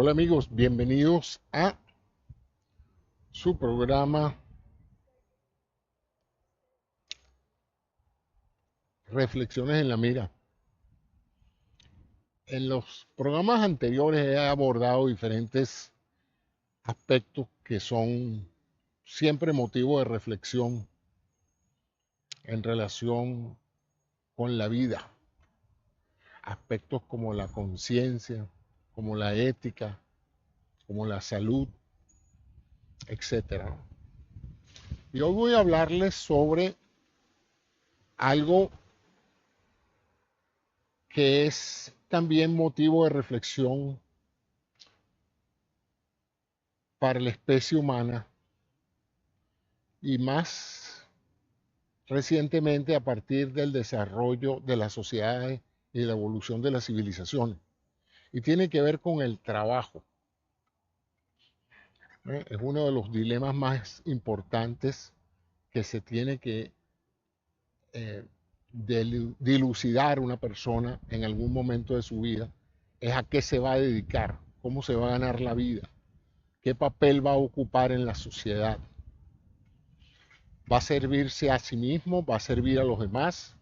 Hola amigos, bienvenidos a su programa Reflexiones en la Mira. En los programas anteriores he abordado diferentes aspectos que son siempre motivo de reflexión en relación con la vida. Aspectos como la conciencia, como la ética, como la salud, etcétera. Y hoy voy a hablarles sobre algo que es también motivo de reflexión para la especie humana y más recientemente a partir del desarrollo de las sociedades y de la evolución de las civilizaciones. Y tiene que ver con el trabajo. Es uno de los dilemas más importantes que se tiene que eh, dilucidar una persona en algún momento de su vida. Es a qué se va a dedicar, cómo se va a ganar la vida, qué papel va a ocupar en la sociedad. ¿Va a servirse a sí mismo? ¿Va a servir a los demás?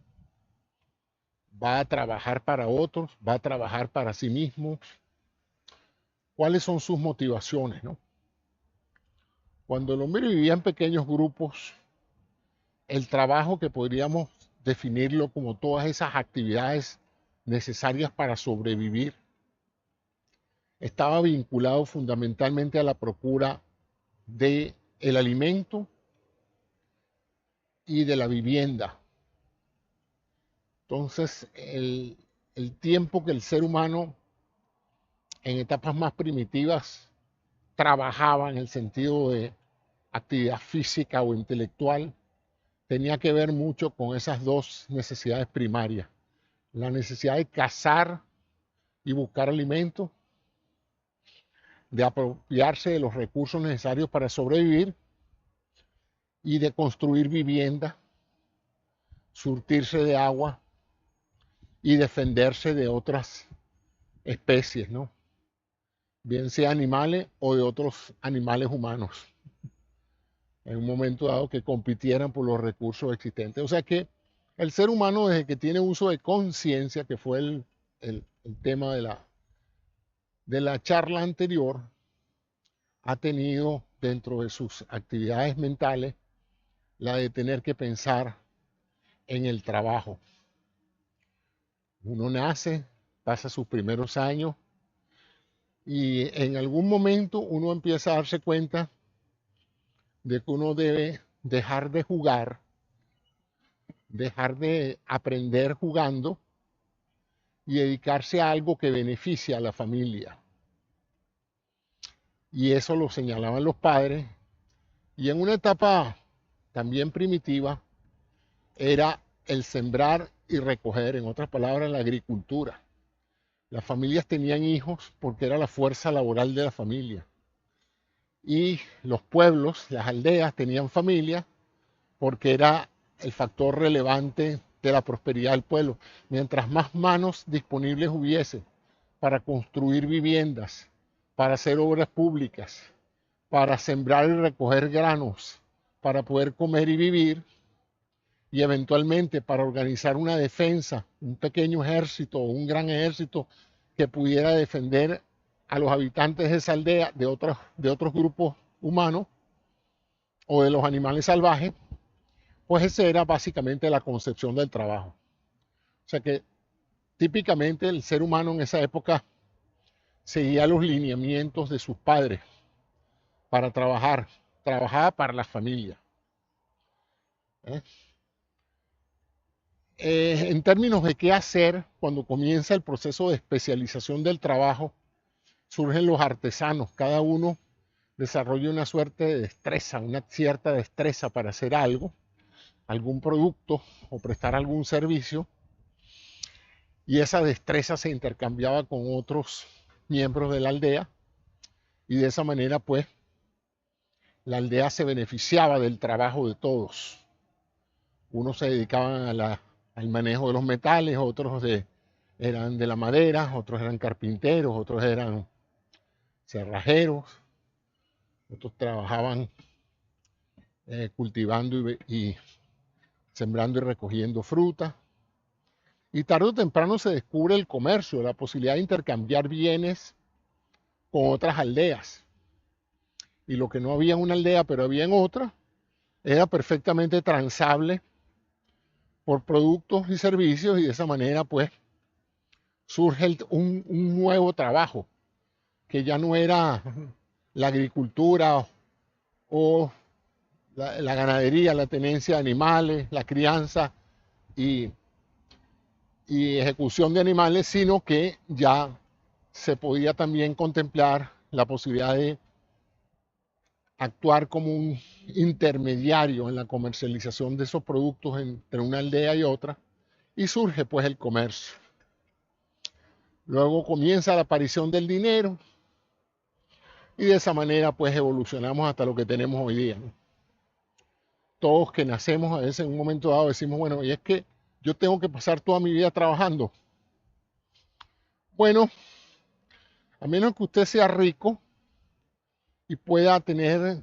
¿Va a trabajar para otros? ¿Va a trabajar para sí mismo? ¿Cuáles son sus motivaciones, no? Cuando el hombre vivía en pequeños grupos, el trabajo, que podríamos definirlo como todas esas actividades necesarias para sobrevivir, estaba vinculado fundamentalmente a la procura de el alimento y de la vivienda. Entonces, el tiempo que el ser humano en etapas más primitivas trabajaba en el sentido de actividad física o intelectual, tenía que ver mucho con esas dos necesidades primarias. La necesidad de cazar y buscar alimento, de apropiarse de los recursos necesarios para sobrevivir y de construir vivienda, surtirse de agua y defenderse de otras especies, ¿no? Bien sea animales o de otros animales humanos, en un momento dado que compitieran por los recursos existentes. O sea que el ser humano, desde que tiene uso de conciencia, que fue el tema de la charla anterior, ha tenido dentro de sus actividades mentales la de tener que pensar en el trabajo. Uno nace, pasa sus primeros años y en algún momento uno empieza a darse cuenta de que uno debe dejar de jugar, dejar de aprender jugando y dedicarse a algo que beneficie a la familia. Y eso lo señalaban los padres. Y en una etapa también primitiva era el sembrar y recoger, en otras palabras, la agricultura. Las familias tenían hijos porque era la fuerza laboral de la familia. Y los pueblos, las aldeas, tenían familia porque era el factor relevante de la prosperidad del pueblo. Mientras más manos disponibles hubiese para construir viviendas, para hacer obras públicas, para sembrar y recoger granos, para poder comer y vivir, y eventualmente para organizar una defensa, un pequeño ejército o un gran ejército que pudiera defender a los habitantes de esa aldea de otros grupos humanos o de los animales salvajes, pues esa era básicamente la concepción del trabajo. O sea que típicamente el ser humano en esa época seguía los lineamientos de sus padres para trabajar, trabajaba para la familia. ¿eh? En términos de qué hacer, cuando comienza el proceso de especialización del trabajo, surgen los artesanos, cada uno desarrolla una suerte de destreza, una cierta destreza para hacer algo, algún producto o prestar algún servicio, y esa destreza se intercambiaba con otros miembros de la aldea, y de esa manera pues la aldea se beneficiaba del trabajo de todos. Unos se dedicaban al manejo de los metales, otros eran de la madera, otros eran carpinteros, otros eran cerrajeros, otros trabajaban cultivando y sembrando y recogiendo fruta. Y tarde o temprano se descubre el comercio, la posibilidad de intercambiar bienes con otras aldeas. Y lo que no había en una aldea, pero había en otra, era perfectamente transable por productos y servicios, y de esa manera pues surge un nuevo trabajo, que ya no era la agricultura o la ganadería, la tenencia de animales, la crianza y, y ejecución de animales, sino que ya se podía también contemplar la posibilidad de actuar como un intermediario en la comercialización de esos productos entre una aldea y otra, y surge pues el comercio. Luego comienza la aparición del dinero y de esa manera pues evolucionamos hasta lo que tenemos hoy día, ¿no? Todos que nacemos a veces en un momento dado decimos, bueno, y es que yo tengo que pasar toda mi vida trabajando. Bueno, a menos que usted sea rico y pueda tener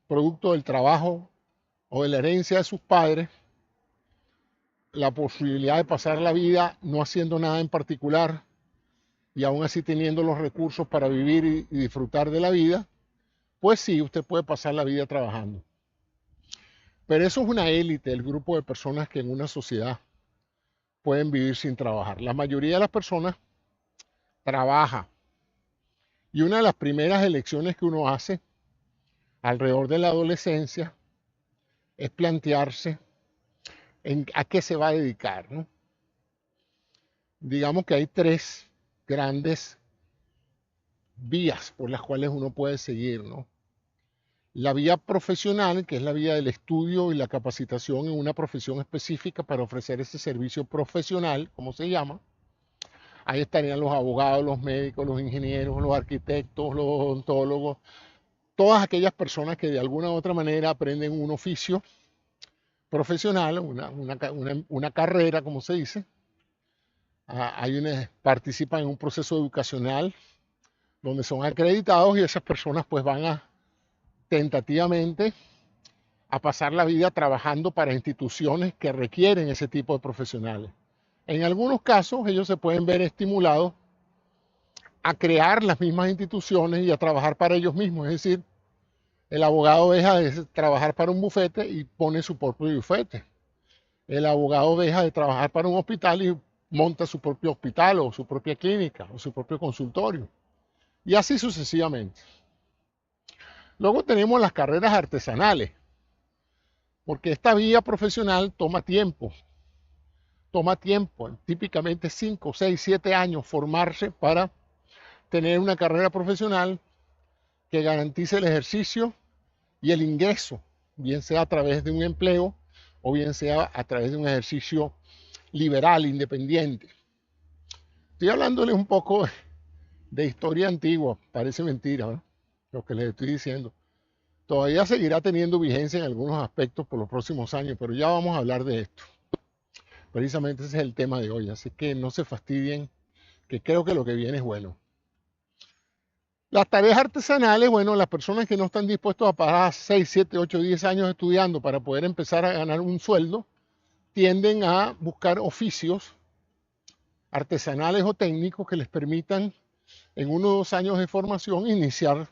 producto del trabajo o de la herencia de sus padres, la posibilidad de pasar la vida no haciendo nada en particular y aún así teniendo los recursos para vivir y disfrutar de la vida, pues sí, usted puede pasar la vida trabajando. Pero eso es una élite, el grupo de personas que en una sociedad pueden vivir sin trabajar. La mayoría de las personas trabaja. Y una de las primeras elecciones que uno hace alrededor de la adolescencia es plantearse a qué se va a dedicar, ¿no? Digamos que hay tres grandes vías por las cuales uno puede seguir, ¿no? La vía profesional, que es la vía del estudio y la capacitación en una profesión específica para ofrecer ese servicio profesional, como se llama. Ahí estarían los abogados, los médicos, los ingenieros, los arquitectos, los odontólogos, todas aquellas personas que de alguna u otra manera aprenden un oficio profesional, una carrera, como se dice. Participan en un proceso educacional donde son acreditados y esas personas pues van tentativamente a pasar la vida trabajando para instituciones que requieren ese tipo de profesionales. En algunos casos ellos se pueden ver estimulados a crear las mismas instituciones y a trabajar para ellos mismos, es decir, el abogado deja de trabajar para un bufete y pone su propio bufete. El abogado deja de trabajar para un hospital y monta su propio hospital o su propia clínica o su propio consultorio. Y así sucesivamente. Luego tenemos las carreras artesanales, porque esta vía profesional toma tiempo, típicamente 5, 6, 7 años formarse para tener una carrera profesional que garantice el ejercicio y el ingreso, bien sea a través de un empleo o bien sea a través de un ejercicio liberal, independiente. Estoy hablándoles un poco de historia antigua, parece mentira, ¿no? Lo que les estoy diciendo. Todavía seguirá teniendo vigencia en algunos aspectos por los próximos años, pero ya vamos a hablar de esto. Precisamente ese es el tema de hoy, así que no se fastidien, que creo que lo que viene es bueno. Las tareas artesanales, bueno, las personas que no están dispuestos a pagar 6, 7, 8, 10 años estudiando para poder empezar a ganar un sueldo, tienden a buscar oficios artesanales o técnicos que les permitan en 1 o 2 años de formación iniciar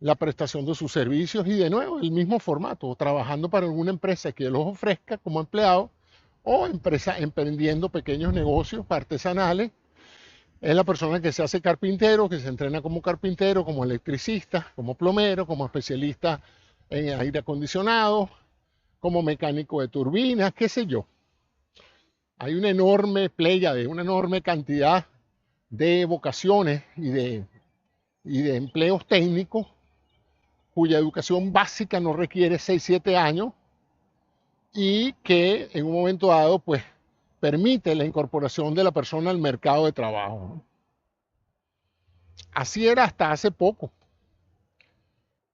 la prestación de sus servicios y de nuevo el mismo formato, trabajando para alguna empresa que los ofrezca como empleado o empresa emprendiendo pequeños negocios artesanales. Es la persona que se hace carpintero, que se entrena como carpintero, como electricista, como plomero, como especialista en aire acondicionado, como mecánico de turbinas, qué sé yo. Hay una enorme pléyade, una enorme cantidad de vocaciones y de empleos técnicos cuya educación básica no requiere 6, 7 años y que en un momento dado pues permite la incorporación de la persona al mercado de trabajo, ¿no? Así era hasta hace poco.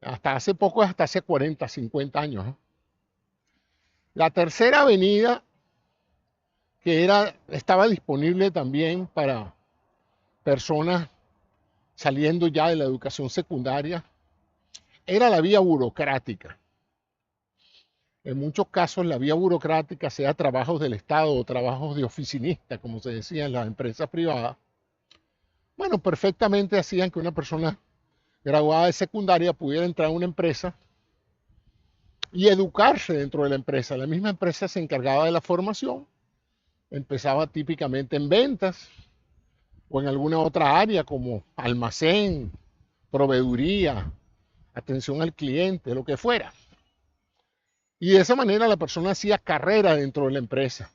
Hasta hace 40, 50 años, ¿no? La tercera avenida estaba disponible también para personas saliendo ya de la educación secundaria, era la vía burocrática. En muchos casos la vía burocrática, sea trabajos del Estado o trabajos de oficinista, como se decía en las empresas privadas, bueno, perfectamente hacían que una persona graduada de secundaria pudiera entrar a una empresa y educarse dentro de la empresa. La misma empresa se encargaba de la formación, empezaba típicamente en ventas o en alguna otra área como almacén, proveeduría, atención al cliente, lo que fuera. Y de esa manera la persona hacía carrera dentro de la empresa.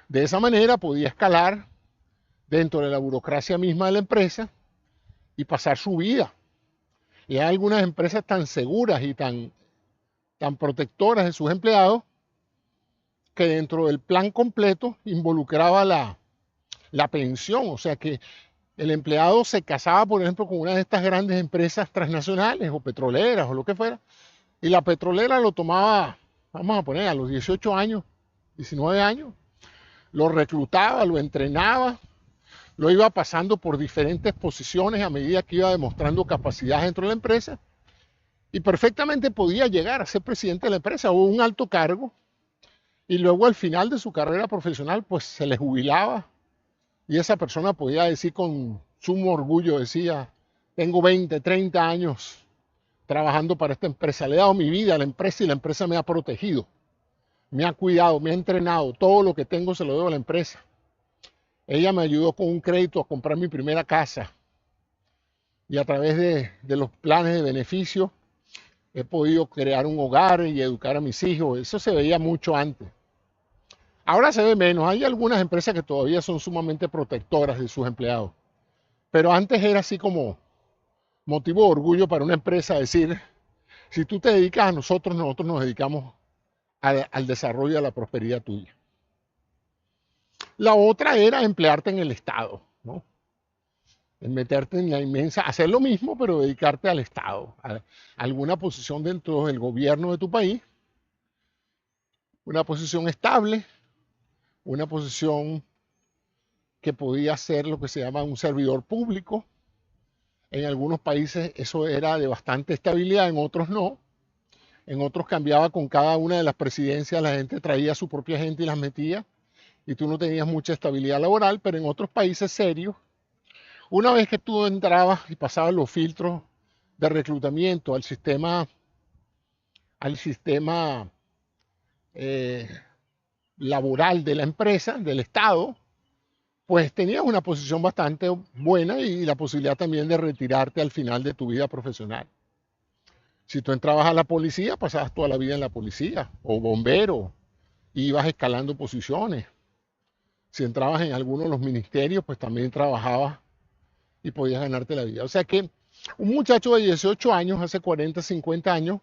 De esa manera podía escalar dentro de la burocracia misma de la empresa y pasar su vida. Y hay algunas empresas tan seguras y tan protectoras de sus empleados que dentro del plan completo involucraba la pensión. O sea que el empleado se casaba, por ejemplo, con una de estas grandes empresas transnacionales o petroleras o lo que fuera, y la petrolera lo tomaba, vamos a poner, a los 18 años, 19 años, lo reclutaba, lo entrenaba, lo iba pasando por diferentes posiciones a medida que iba demostrando capacidad dentro de la empresa, y perfectamente podía llegar a ser presidente de la empresa o un alto cargo, y luego al final de su carrera profesional pues se le jubilaba y esa persona podía decir con sumo orgullo, decía, tengo 20, 30 años trabajando para esta empresa, le he dado mi vida a la empresa y la empresa me ha protegido, me ha cuidado, me ha entrenado, todo lo que tengo se lo debo a la empresa. Ella me ayudó con un crédito a comprar mi primera casa y a través de los planes de beneficio he podido crear un hogar y educar a mis hijos. Eso se veía mucho antes. Ahora se ve menos. Hay algunas empresas que todavía son sumamente protectoras de sus empleados. Pero antes era así como motivo de orgullo para una empresa decir, si tú te dedicas a nosotros, nosotros nos dedicamos al desarrollo y a la prosperidad tuya. La otra era emplearte en el Estado, ¿no? En meterte en la inmensa, hacer lo mismo, pero dedicarte al Estado, a alguna posición dentro del gobierno de tu país, una posición estable, una posición que podía ser lo que se llama un servidor público. En algunos países eso era de bastante estabilidad, en otros no. En otros cambiaba con cada una de las presidencias, la gente traía a su propia gente y las metía, y tú no tenías mucha estabilidad laboral, pero en otros países serios, una vez que tú entrabas y pasabas los filtros de reclutamiento al sistema laboral de la empresa, del Estado, pues tenías una posición bastante buena y la posibilidad también de retirarte al final de tu vida profesional. Si tú entrabas a la policía, pasabas toda la vida en la policía, o bombero, y ibas escalando posiciones. Si entrabas en alguno de los ministerios, pues también trabajabas y podías ganarte la vida. O sea que un muchacho de 18 años, hace 40, 50 años,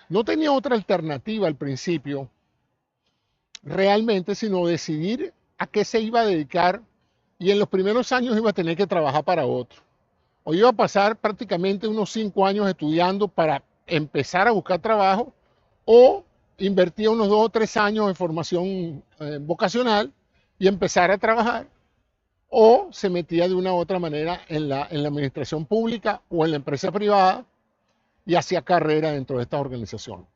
no tenía otra alternativa al principio realmente, sino decidir a qué se iba a dedicar, y en los primeros años iba a tener que trabajar para otro. O iba a pasar prácticamente unos 5 años estudiando para empezar a buscar trabajo, o invertía unos 2 o 3 años en formación vocacional y empezar a trabajar, o se metía de una u otra manera en la administración pública o en la empresa privada y hacía carrera dentro de estas organizaciones.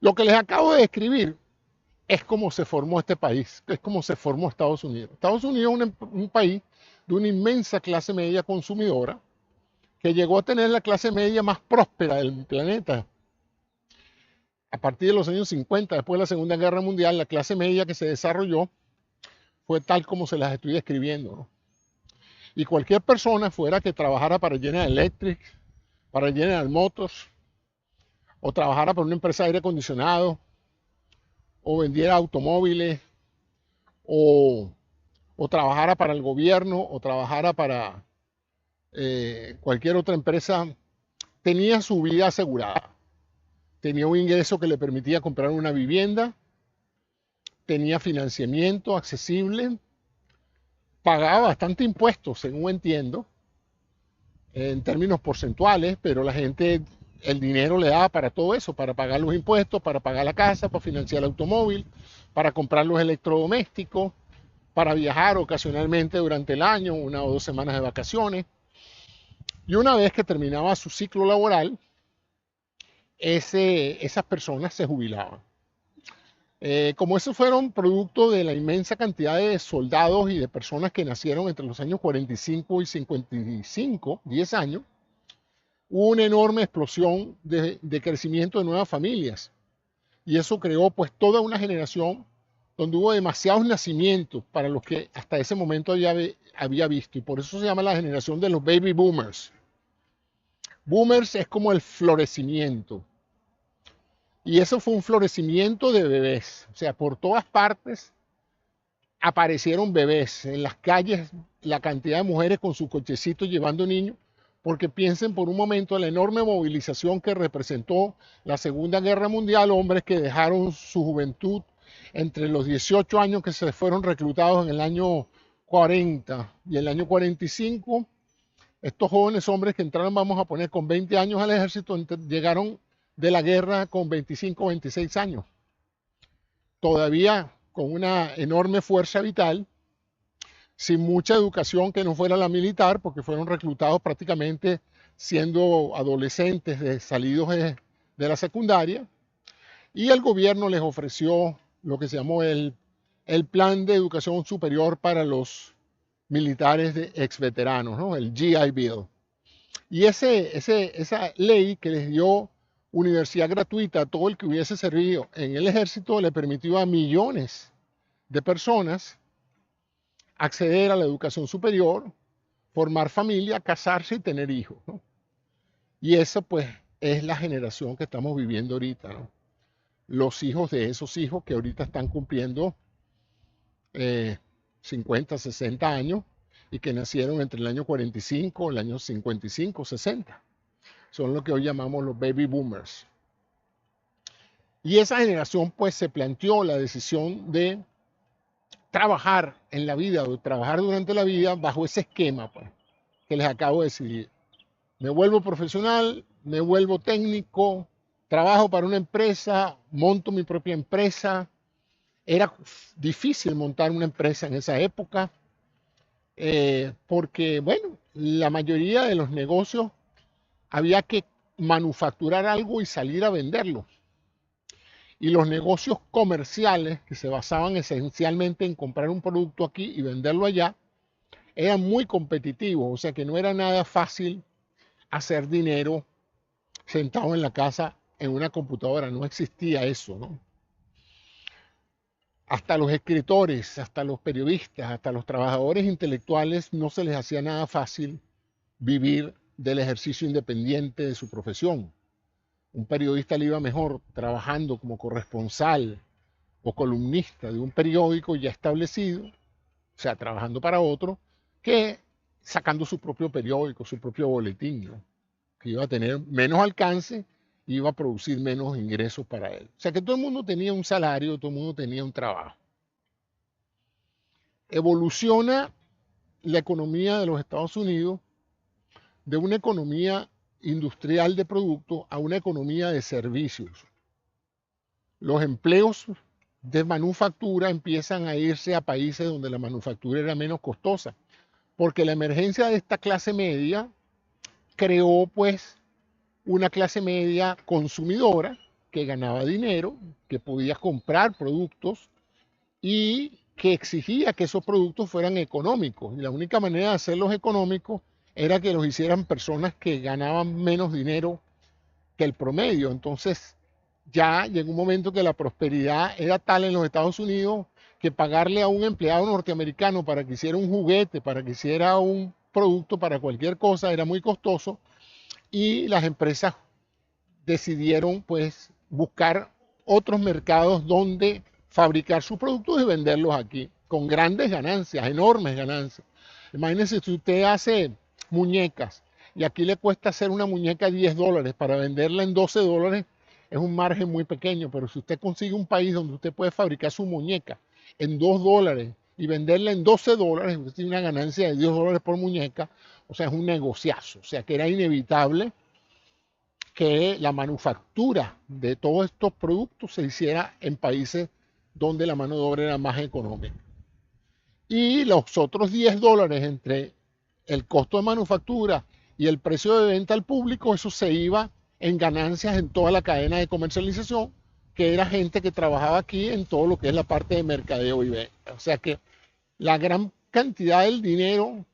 Lo que les acabo de describir es cómo se formó este país, es cómo se formó Estados Unidos. Estados Unidos es un país de una inmensa clase media consumidora que llegó a tener la clase media más próspera del planeta. A partir de los años 50, después de la Segunda Guerra Mundial, la clase media que se desarrolló fue tal como se las estoy describiendo, ¿no? Y cualquier persona fuera que trabajara para General Electric, para General Motors, o trabajara para una empresa de aire acondicionado, o vendiera automóviles, o trabajara para el gobierno, o trabajara para cualquier otra empresa, tenía su vida asegurada. Tenía un ingreso que le permitía comprar una vivienda, tenía financiamiento accesible, pagaba bastante impuestos, según entiendo, en términos porcentuales, pero la gente, el dinero le daba para todo eso, para pagar los impuestos, para pagar la casa, para financiar el automóvil, para comprar los electrodomésticos, para viajar ocasionalmente durante el año, 1 o 2 semanas de vacaciones. Y una vez que terminaba su ciclo laboral, esas personas se jubilaban. Como esos fueron producto de la inmensa cantidad de soldados y de personas que nacieron entre los años 45 y 55, 10 años, hubo una enorme explosión de crecimiento de nuevas familias. Y eso creó pues toda una generación donde hubo demasiados nacimientos para los que hasta ese momento había visto. Y por eso se llama la generación de los baby boomers. Boomers es como el florecimiento. Y eso fue un florecimiento de bebés. O sea, por todas partes aparecieron bebés. En las calles, la cantidad de mujeres con sus cochecitos llevando niños. Porque piensen por un momento en la enorme movilización que representó la Segunda Guerra Mundial, hombres que dejaron su juventud entre los 18 años que se fueron reclutados en el año 40 y el año 45. Estos jóvenes hombres que entraron, vamos a poner, con 20 años al ejército, llegaron de la guerra con 25 o 26 años. Todavía con una enorme fuerza vital, sin mucha educación que no fuera la militar, porque fueron reclutados prácticamente siendo adolescentes salidos de la secundaria, y el gobierno les ofreció lo que se llamó el Plan de Educación Superior para los militares ex veteranos, ¿no? El GI Bill. Y esa ley que les dio universidad gratuita a todo el que hubiese servido en el ejército le permitió a millones de personas acceder a la educación superior, formar familia, casarse y tener hijos, ¿no? Y eso pues es la generación que estamos viviendo ahorita, ¿no? Los hijos de esos hijos que ahorita están cumpliendo 50, 60 años y que nacieron entre el año 45 y el año 55, 60. Son lo que hoy llamamos los baby boomers. Y esa generación pues se planteó la decisión de trabajar en la vida, o trabajar durante la vida bajo ese esquema pues, que les acabo de decir. Me vuelvo profesional, me vuelvo técnico, trabajo para una empresa, monto mi propia empresa. Era difícil montar una empresa en esa época porque, bueno, la mayoría de los negocios había que manufacturar algo y salir a venderlo. Y los negocios comerciales, que se basaban esencialmente en comprar un producto aquí y venderlo allá, eran muy competitivos, o sea que no era nada fácil hacer dinero sentado en la casa en una computadora, no existía eso, ¿no? Hasta los escritores, hasta los periodistas, hasta los trabajadores intelectuales no se les hacía nada fácil vivir del ejercicio independiente de su profesión. Un periodista le iba mejor trabajando como corresponsal o columnista de un periódico ya establecido, o sea, trabajando para otro, que sacando su propio periódico, su propio boletín, ¿no? Que iba a tener menos alcance y iba a producir menos ingresos para él. O sea que todo el mundo tenía un salario, todo el mundo tenía un trabajo. Evoluciona la economía de los Estados Unidos de una economía industrial de productos a una economía de servicios. Los empleos de manufactura empiezan a irse a países donde la manufactura era menos costosa, porque la emergencia de esta clase media creó pues una clase media consumidora que ganaba dinero, que podía comprar productos y que exigía que esos productos fueran económicos. Y la única manera de hacerlos económicos era que los hicieran personas que ganaban menos dinero que el promedio. Entonces ya llegó un momento que la prosperidad era tal en los Estados Unidos que pagarle a un empleado norteamericano para que hiciera un juguete, para que hiciera un producto, para cualquier cosa, era muy costoso. Y las empresas decidieron pues buscar otros mercados donde fabricar sus productos y venderlos aquí con grandes ganancias, enormes ganancias. Imagínense si usted hace muñecas y aquí le cuesta hacer una muñeca $10 para venderla en $12, es un margen muy pequeño, pero si usted consigue un país donde usted puede fabricar su muñeca en $2 y venderla en $12, usted tiene una ganancia de $10 por muñeca, o sea, es un negociazo, o sea, que era inevitable que la manufactura de todos estos productos se hiciera en países donde la mano de obra era más económica. y los otros $10 entre el costo de manufactura y el precio de venta al público, eso se iba en ganancias en toda la cadena de comercialización, que era gente que trabajaba aquí en todo lo que es la parte de mercadeo y venta. O sea que la gran cantidad del dinero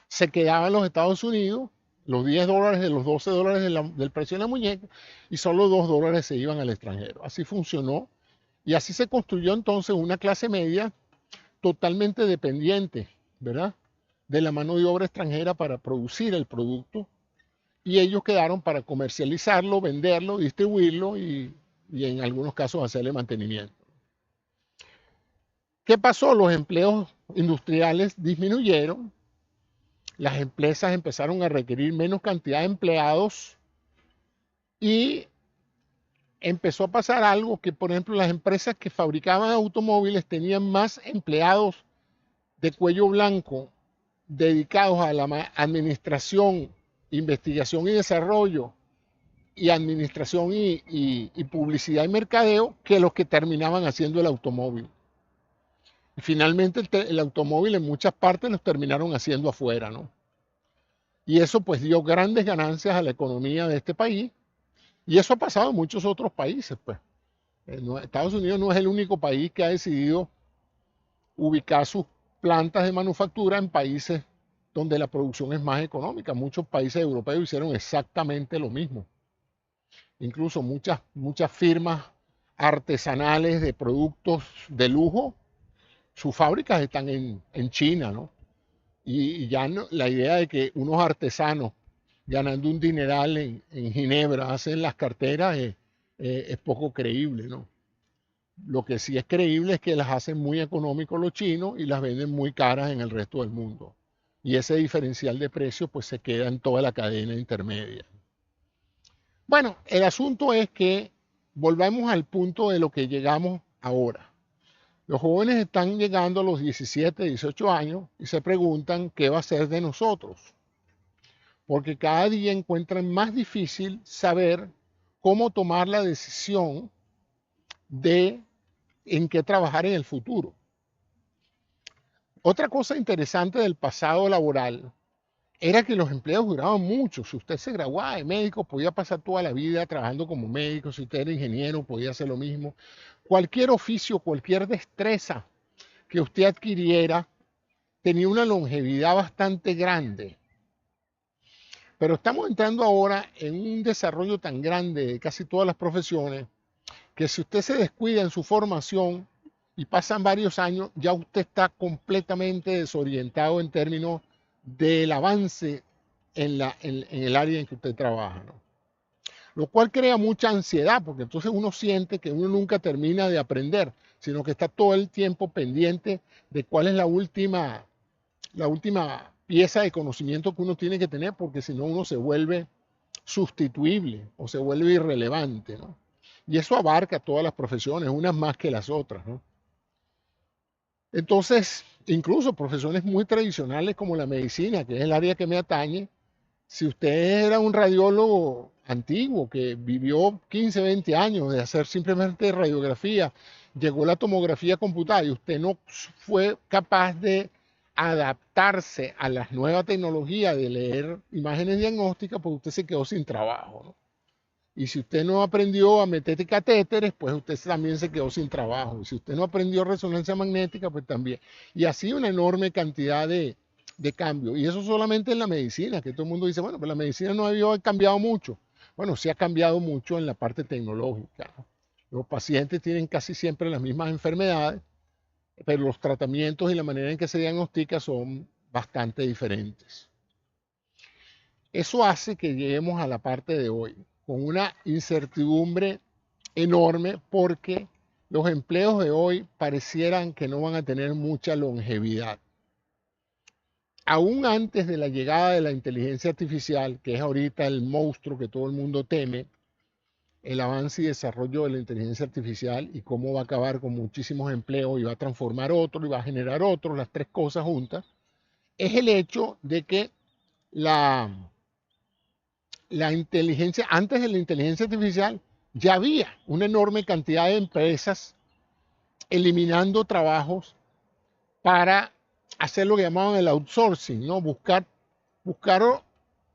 se quedaba en los Estados Unidos, los $10 de los $12 del precio de la muñeca, y solo $2 se iban al extranjero. Así funcionó y así se construyó entonces una clase media totalmente dependiente, ¿verdad?, de la mano de obra extranjera para producir el producto, y ellos quedaron para comercializarlo, venderlo, distribuirlo y en algunos casos hacerle mantenimiento. ¿Qué pasó? Los empleos industriales disminuyeron, las empresas empezaron a requerir menos cantidad de empleados y empezó a pasar algo que, por ejemplo, las empresas que fabricaban automóviles tenían más empleados de cuello blanco dedicados a la administración, investigación y desarrollo, y administración y publicidad y mercadeo, que los que terminaban haciendo el automóvil. Y finalmente el automóvil en muchas partes los terminaron haciendo afuera, ¿no? Y eso pues dio grandes ganancias a la economía de este país, y eso ha pasado en muchos otros países, pues. Estados Unidos no es el único país que ha decidido ubicar sus plantas de manufactura en países donde la producción es más económica. Muchos países europeos hicieron exactamente lo mismo. Incluso muchas firmas artesanales de productos de lujo, sus fábricas están en China, ¿no? Y ya no, la idea de que unos artesanos ganando un dineral en Ginebra hacen las carteras es poco creíble, ¿no? Lo que sí es creíble es que las hacen muy económicos los chinos y las venden muy caras en el resto del mundo. Y ese diferencial de precios pues se queda en toda la cadena intermedia. Bueno, el asunto es que volvamos al punto de lo que llegamos ahora. Los jóvenes están llegando a los 17, 18 años y se preguntan qué va a ser de nosotros, porque cada día encuentran más difícil saber cómo tomar la decisión de en qué trabajar en el futuro. Otra cosa interesante del pasado laboral era que los empleos duraban mucho. Si usted se graduaba de médico, podía pasar toda la vida trabajando como médico. Si usted era ingeniero, podía hacer lo mismo. Cualquier oficio, cualquier destreza que usted adquiriera tenía una longevidad bastante grande. Pero estamos entrando ahora en un desarrollo tan grande de casi todas las profesiones que si usted se descuida en su formación y pasan varios años, ya usted está completamente desorientado en términos del avance en el área en que usted trabaja, ¿no? Lo cual crea mucha ansiedad, porque entonces uno siente que uno nunca termina de aprender, sino que está todo el tiempo pendiente de cuál es la última pieza de conocimiento que uno tiene que tener, porque si no uno se vuelve sustituible o se vuelve irrelevante, ¿no? Y eso abarca todas las profesiones, unas más que las otras, ¿no? Entonces, incluso profesiones muy tradicionales como la medicina, que es el área que me atañe, si usted era un radiólogo antiguo que vivió 15, 20 años de hacer simplemente radiografía, llegó la tomografía computada y usted no fue capaz de adaptarse a las nuevas tecnologías de leer imágenes diagnósticas, pues usted se quedó sin trabajo, ¿no? Y si usted no aprendió a meter catéteres, pues usted también se quedó sin trabajo. Y si usted no aprendió resonancia magnética, pues también. Y así una enorme cantidad de cambios. Y eso solamente en la medicina, que todo el mundo dice, bueno, pues la medicina no había cambiado mucho. Bueno, sí ha cambiado mucho en la parte tecnológica, ¿no? Los pacientes tienen casi siempre las mismas enfermedades, pero los tratamientos y la manera en que se diagnostica son bastante diferentes. Eso hace que lleguemos a la parte de hoy con una incertidumbre enorme, porque los empleos de hoy parecieran que no van a tener mucha longevidad. Aún antes de la llegada de la inteligencia artificial, que es ahorita el monstruo que todo el mundo teme, el avance y desarrollo de la inteligencia artificial y cómo va a acabar con muchísimos empleos y va a transformar otros y va a generar otros, las tres cosas juntas, es el hecho de que la inteligencia, antes de la inteligencia artificial, ya había una enorme cantidad de empresas eliminando trabajos para hacer lo que llamaban el outsourcing, ¿no? Buscar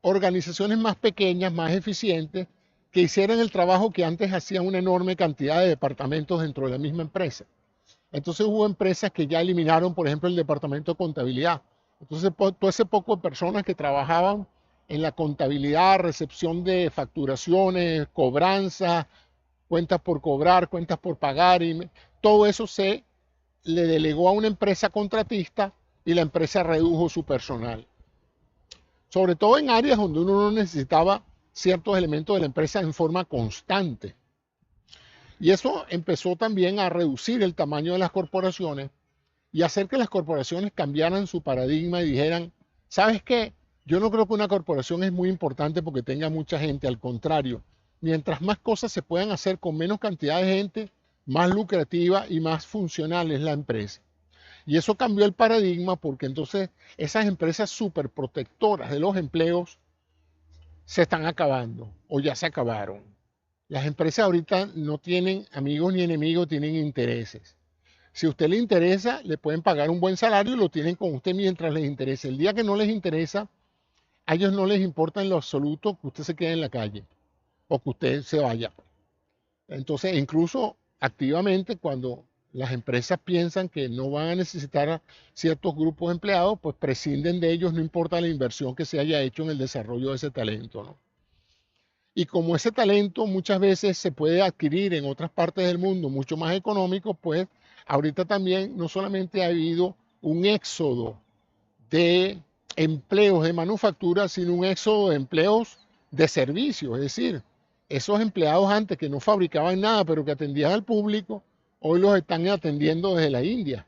organizaciones más pequeñas, más eficientes, que hicieran el trabajo que antes hacían una enorme cantidad de departamentos dentro de la misma empresa. Entonces hubo empresas que ya eliminaron, por ejemplo, el departamento de contabilidad. Entonces, todo ese poco de personas que trabajaban en la contabilidad, recepción de facturaciones, cobranza, cuentas por cobrar, cuentas por pagar, y todo eso se le delegó a una empresa contratista y la empresa redujo su personal. Sobre todo en áreas donde uno no necesitaba ciertos elementos de la empresa en forma constante. Y eso empezó también a reducir el tamaño de las corporaciones y hacer que las corporaciones cambiaran su paradigma y dijeran, ¿sabes qué? Yo no creo que una corporación es muy importante porque tenga mucha gente, al contrario, mientras más cosas se puedan hacer con menos cantidad de gente, más lucrativa y más funcional es la empresa. Y eso cambió el paradigma porque entonces esas empresas súper protectoras de los empleos se están acabando o ya se acabaron. Las empresas ahorita no tienen amigos ni enemigos, tienen intereses. Si a usted le interesa, le pueden pagar un buen salario y lo tienen con usted mientras les interese. El día que no les interesa, a ellos no les importa en lo absoluto que usted se quede en la calle o que usted se vaya. Entonces, incluso activamente, cuando las empresas piensan que no van a necesitar a ciertos grupos de empleados, pues prescinden de ellos, no importa la inversión que se haya hecho en el desarrollo de ese talento, ¿no? Y como ese talento muchas veces se puede adquirir en otras partes del mundo mucho más económico, pues ahorita también no solamente ha habido un éxodo de empleos de manufactura, sino un éxodo de empleos de servicios. Es decir, esos empleados antes que no fabricaban nada, pero que atendían al público, hoy los están atendiendo desde la India,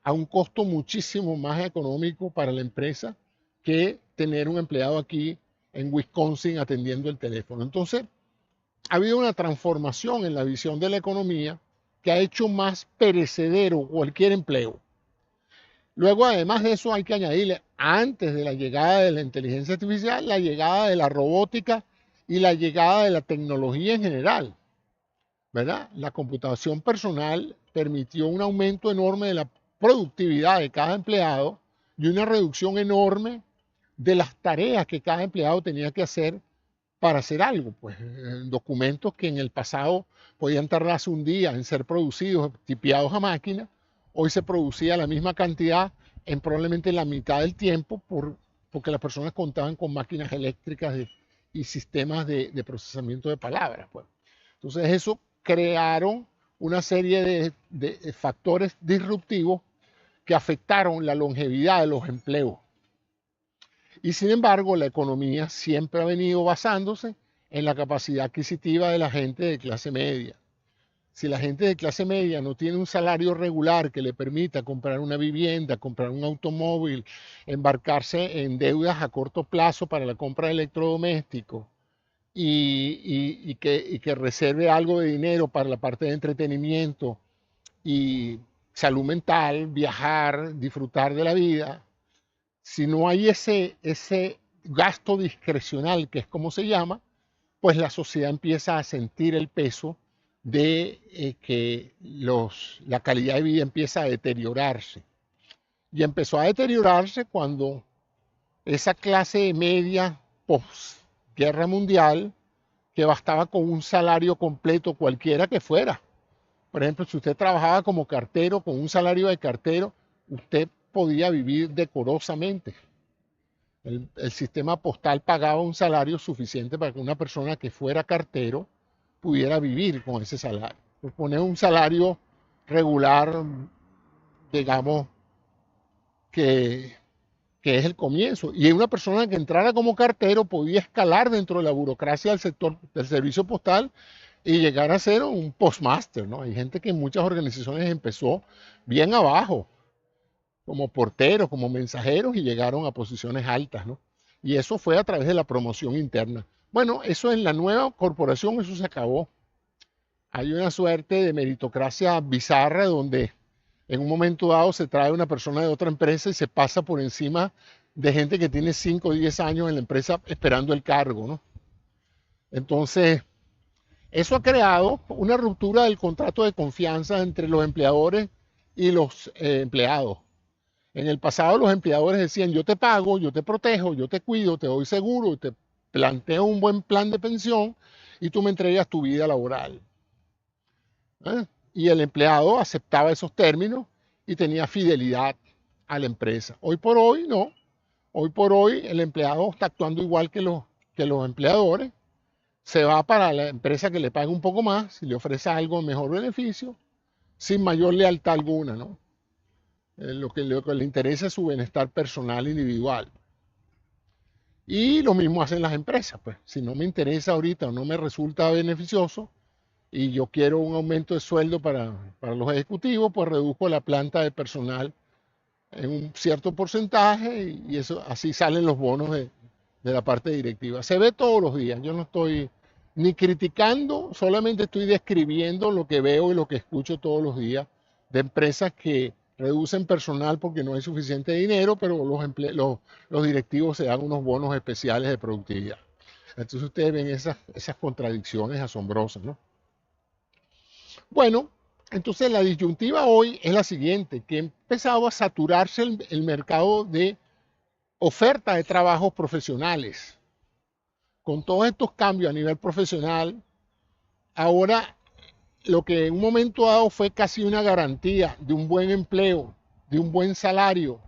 a un costo muchísimo más económico para la empresa que tener un empleado aquí en Wisconsin atendiendo el teléfono. Entonces, ha habido una transformación en la visión de la economía que ha hecho más perecedero cualquier empleo. Luego, además de eso, hay que añadirle, antes de la llegada de la inteligencia artificial, la llegada de la robótica y la llegada de la tecnología en general, ¿verdad? La computación personal permitió un aumento enorme de la productividad de cada empleado y una reducción enorme de las tareas que cada empleado tenía que hacer para hacer algo. Pues documentos que en el pasado podían tardarse un día en ser producidos, tipeados a máquina, hoy se producía la misma cantidad en probablemente la mitad del tiempo porque las personas contaban con máquinas eléctricas y sistemas de procesamiento de palabras. Pues. Entonces eso crearon una serie de factores disruptivos que afectaron la longevidad de los empleos. Y sin embargo, la economía siempre ha venido basándose en la capacidad adquisitiva de la gente de clase media. Si la gente de clase media no tiene un salario regular que le permita comprar una vivienda, comprar un automóvil, embarcarse en deudas a corto plazo para la compra de electrodomésticos y que reserve algo de dinero para la parte de entretenimiento y salud mental, viajar, disfrutar de la vida, si no hay ese gasto discrecional, que es como se llama, pues la sociedad empieza a sentir el peso de que la calidad de vida empieza a deteriorarse. Y empezó a deteriorarse cuando esa clase media post-guerra mundial, que bastaba con un salario completo cualquiera que fuera. Por ejemplo, si usted trabajaba como cartero, con un salario de cartero, usted podía vivir decorosamente. El sistema postal pagaba un salario suficiente para que una persona que fuera cartero pudiera vivir con ese salario. Pues poner un salario regular, digamos, que, que es el comienzo. Y una persona que entrara como cartero podía escalar dentro de la burocracia del sector del servicio postal y llegar a ser un postmaster, ¿no? Hay gente que en muchas organizaciones empezó bien abajo, como porteros, como mensajeros y llegaron a posiciones altas, ¿no? Y eso fue a través de la promoción interna. Bueno, eso en la nueva corporación, eso se acabó. Hay una suerte de meritocracia bizarra donde en un momento dado se trae una persona de otra empresa y se pasa por encima de gente que tiene 5 o 10 años en la empresa esperando el cargo, ¿no? Entonces, eso ha creado una ruptura del contrato de confianza entre los empleadores y los empleados. En el pasado los empleadores decían, yo te pago, yo te protejo, yo te cuido, te doy seguro, te planteo un buen plan de pensión y tú me entregas tu vida laboral. ¿Eh? Y el empleado aceptaba esos términos y tenía fidelidad a la empresa. Hoy por hoy no. Hoy por hoy el empleado está actuando igual que los empleadores. Se va para la empresa que le paga un poco más y le ofrece algo mejor beneficio, sin mayor lealtad alguna, ¿no? Lo que le interesa es su bienestar personal individual. Y lo mismo hacen las empresas, pues. Si no me interesa ahorita o no me resulta beneficioso y yo quiero un aumento de sueldo para los ejecutivos, pues reduzco la planta de personal en un cierto porcentaje y eso así salen los bonos de la parte directiva. Se ve todos los días. Yo no estoy ni criticando, solamente estoy describiendo lo que veo y lo que escucho todos los días de empresas que reducen personal porque no hay suficiente dinero, pero los directivos se dan unos bonos especiales de productividad. Entonces ustedes ven esas contradicciones asombrosas, ¿no? Bueno, entonces la disyuntiva hoy es la siguiente, que ha empezado a saturarse el mercado de oferta de trabajos profesionales. Con todos estos cambios a nivel profesional, ahora lo que en un momento dado fue casi una garantía de un buen empleo, de un buen salario,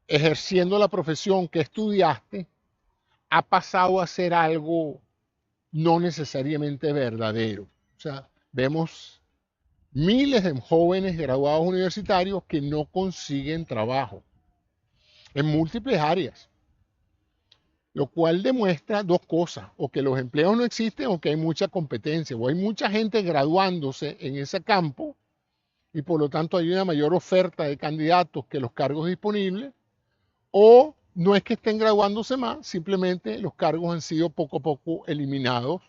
ejerciendo la profesión que estudiaste, ha pasado a ser algo no necesariamente verdadero. O sea, vemos miles de jóvenes graduados universitarios que no consiguen trabajo en múltiples áreas, lo cual demuestra dos cosas, o que los empleos no existen o que hay mucha competencia, o hay mucha gente graduándose en ese campo y por lo tanto hay una mayor oferta de candidatos que los cargos disponibles, o no es que estén graduándose más, simplemente los cargos han sido poco a poco eliminados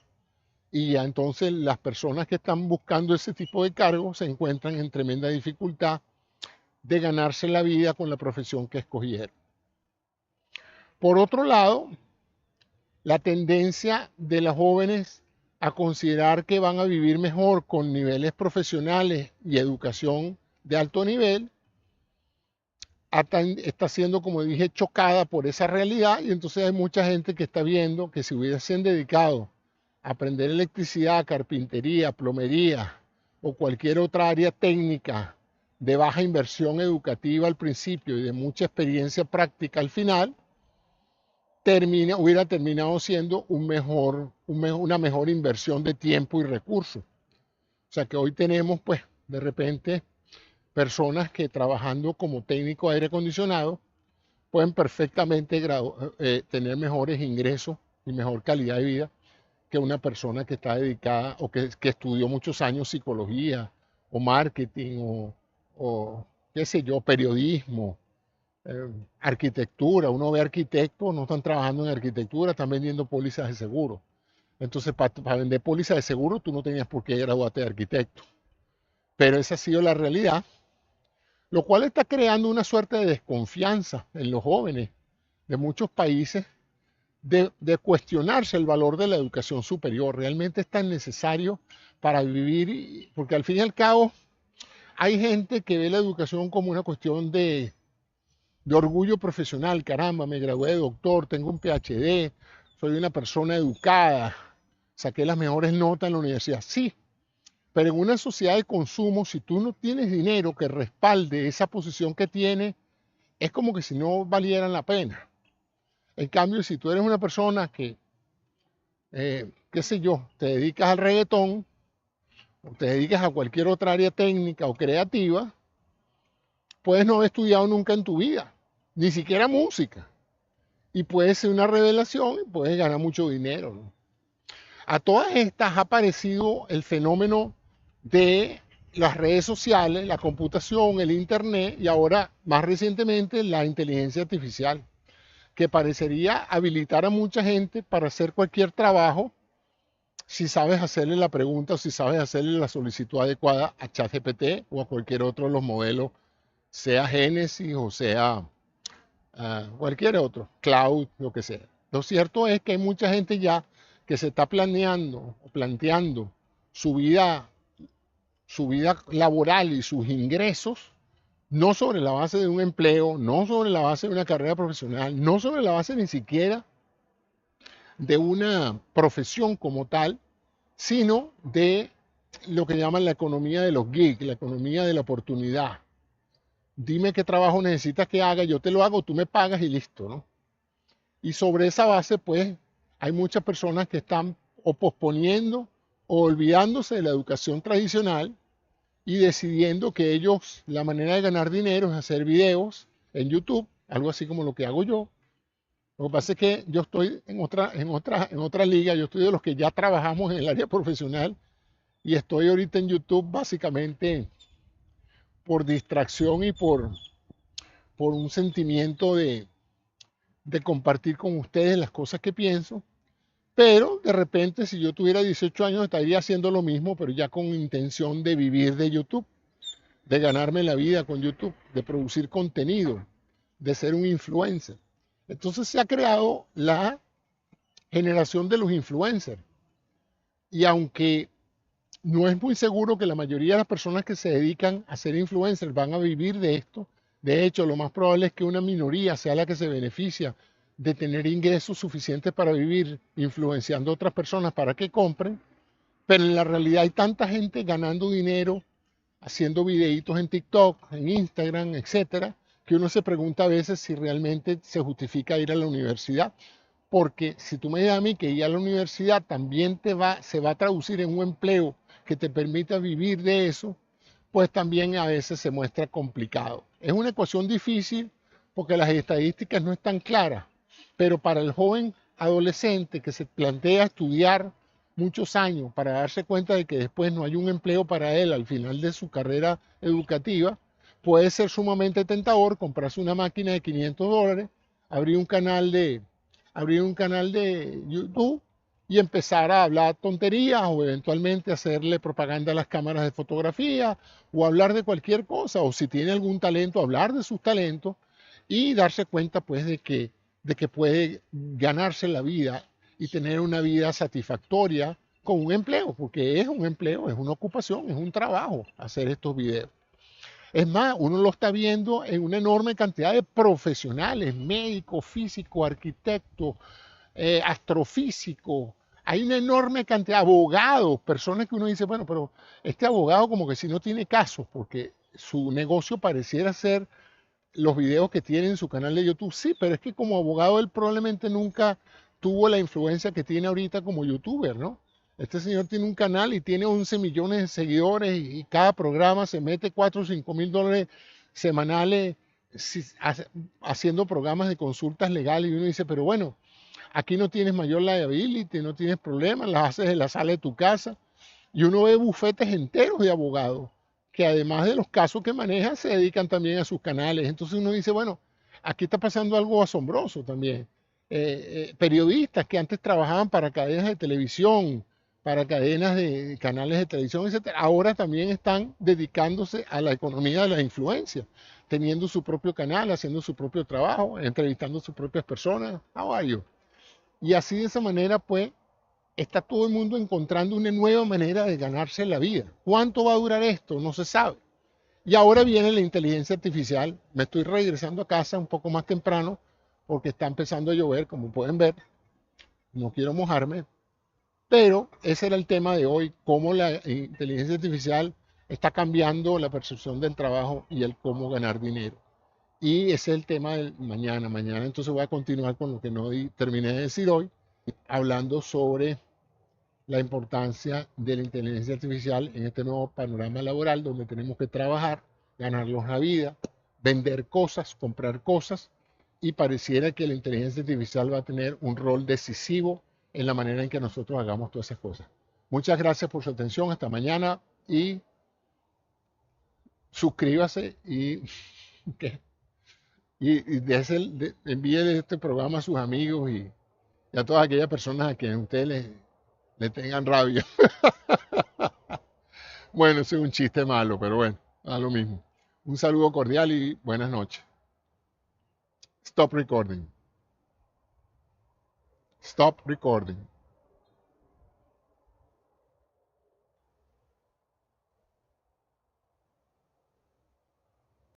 y ya entonces las personas que están buscando ese tipo de cargos se encuentran en tremenda dificultad de ganarse la vida con la profesión que escogieron. Por otro lado, la tendencia de los jóvenes a considerar que van a vivir mejor con niveles profesionales y educación de alto nivel está siendo, como dije, chocada por esa realidad y entonces hay mucha gente que está viendo que si hubiesen dedicado a aprender electricidad, carpintería, plomería o cualquier otra área técnica de baja inversión educativa al principio y de mucha experiencia práctica al final, hubiera terminado siendo una mejor inversión de tiempo y recursos. O sea que hoy tenemos, pues, de repente, personas que trabajando como técnico de aire acondicionado pueden perfectamente tener mejores ingresos y mejor calidad de vida que una persona que está dedicada o que estudió muchos años psicología o marketing o qué sé yo, periodismo, arquitectura. Uno ve arquitectos, no están trabajando en arquitectura, están vendiendo pólizas de seguro. Entonces, para vender pólizas de seguro, tú no tenías por qué graduarte de arquitecto. Pero esa ha sido la realidad, lo cual está creando una suerte de desconfianza en los jóvenes de muchos países de cuestionarse el valor de la educación superior. Realmente es tan necesario para vivir, porque al fin y al cabo hay gente que ve la educación como una cuestión de orgullo profesional. Caramba, me gradué de doctor, tengo un PhD, soy una persona educada, saqué las mejores notas en la universidad. Sí, pero en una sociedad de consumo, si tú no tienes dinero que respalde esa posición que tienes, es como que si no valieran la pena. En cambio, si tú eres una persona que, qué sé yo, te dedicas al reggaetón, o te dedicas a cualquier otra área técnica o creativa, puedes no haber estudiado nunca en tu vida, ni siquiera música. Y puede ser una revelación y puedes ganar mucho dinero, ¿no? A todas estas ha aparecido el fenómeno de las redes sociales, la computación, el internet y ahora más recientemente la inteligencia artificial, que parecería habilitar a mucha gente para hacer cualquier trabajo si sabes hacerle la pregunta o si sabes hacerle la solicitud adecuada a ChatGPT o a cualquier otro de los modelos, sea Genesis o sea cualquier otro, Cloud, lo que sea. Lo cierto es que hay mucha gente ya que se está planteando su vida laboral y sus ingresos, no sobre la base de un empleo, no sobre la base de una carrera profesional, no sobre la base ni siquiera de una profesión como tal, sino de lo que llaman la economía de los gigs, la economía de la oportunidad. Dime qué trabajo necesitas que haga, yo te lo hago, tú me pagas y listo, ¿no? Y sobre esa base, pues, hay muchas personas que están o posponiendo o olvidándose de la educación tradicional y decidiendo que ellos, la manera de ganar dinero es hacer videos en YouTube, algo así como lo que hago yo. Lo que pasa es que yo estoy en otra liga, yo estoy de los que ya trabajamos en el área profesional y estoy ahorita en YouTube básicamente por distracción y por un sentimiento de compartir con ustedes las cosas que pienso. Pero de repente, si yo tuviera 18 años, estaría haciendo lo mismo, pero ya con intención de vivir de YouTube, de ganarme la vida con YouTube, de producir contenido, de ser un influencer. Entonces se ha creado la generación de los influencers. Y aunque no es muy seguro que la mayoría de las personas que se dedican a ser influencers van a vivir de esto, de hecho, lo más probable es que una minoría sea la que se beneficia de tener ingresos suficientes para vivir influenciando a otras personas para que compren, pero en la realidad hay tanta gente ganando dinero haciendo videitos en TikTok, en Instagram, etcétera, que uno se pregunta a veces si realmente se justifica ir a la universidad. Porque si tú me dices a mí que ir a la universidad también se va a traducir en un empleo que te permita vivir de eso, pues también a veces se muestra complicado. Es una ecuación difícil porque las estadísticas no están claras, pero para el joven adolescente que se plantea estudiar muchos años para darse cuenta de que después no hay un empleo para él al final de su carrera educativa, puede ser sumamente tentador comprarse una máquina de $500, abrir un canal de, abrir un canal de YouTube y empezar a hablar tonterías o eventualmente hacerle propaganda a las cámaras de fotografía o hablar de cualquier cosa, o si tiene algún talento, hablar de sus talentos y darse cuenta pues de que puede ganarse la vida y tener una vida satisfactoria con un empleo, porque es un empleo, es una ocupación, es un trabajo hacer estos videos. Es más, uno lo está viendo en una enorme cantidad de profesionales, médicos, físicos, arquitectos, astrofísicos. Hay una enorme cantidad de abogados, personas que uno dice, bueno, pero este abogado como que si no tiene caso, porque su negocio pareciera ser los videos que tiene en su canal de YouTube. Sí, pero es que como abogado él probablemente nunca tuvo la influencia que tiene ahorita como youtuber, ¿no? Este señor tiene un canal y tiene 11 millones de seguidores y cada programa se mete 4 o 5 mil dólares semanales haciendo programas de consultas legales y uno dice, pero bueno, aquí no tienes mayor liability, no tienes problemas, las haces en la sala de tu casa y uno ve bufetes enteros de abogados que además de los casos que manejan, se dedican también a sus canales. Entonces uno dice, bueno, aquí está pasando algo asombroso también. Periodistas que antes trabajaban para cadenas de televisión, para cadenas de canales de televisión, etcétera, ahora también están dedicándose a la economía de la influencia, teniendo su propio canal, haciendo su propio trabajo, entrevistando a sus propias personas. How are you? Y así de esa manera, pues, está todo el mundo encontrando una nueva manera de ganarse la vida. ¿Cuánto va a durar esto? No se sabe. Y ahora viene la inteligencia artificial. Me estoy regresando a casa un poco más temprano porque está empezando a llover, como pueden ver. No quiero mojarme, pero ese era el tema de hoy, cómo la inteligencia artificial está cambiando la percepción del trabajo y el cómo ganar dinero. Y ese es el tema del mañana. Mañana entonces voy a continuar con lo que no terminé de decir hoy, hablando sobre la importancia de la inteligencia artificial en este nuevo panorama laboral donde tenemos que trabajar, ganarnos la vida, vender cosas, comprar cosas y pareciera que la inteligencia artificial va a tener un rol decisivo en la manera en que nosotros hagamos todas esas cosas. Muchas gracias por su atención, hasta mañana y suscríbase y envíe este programa a sus amigos y a todas aquellas personas a quienes ustedes le tengan rabia. Bueno, ese es un chiste malo, pero bueno, a lo mismo. Un saludo cordial y buenas noches. Stop recording. Stop recording.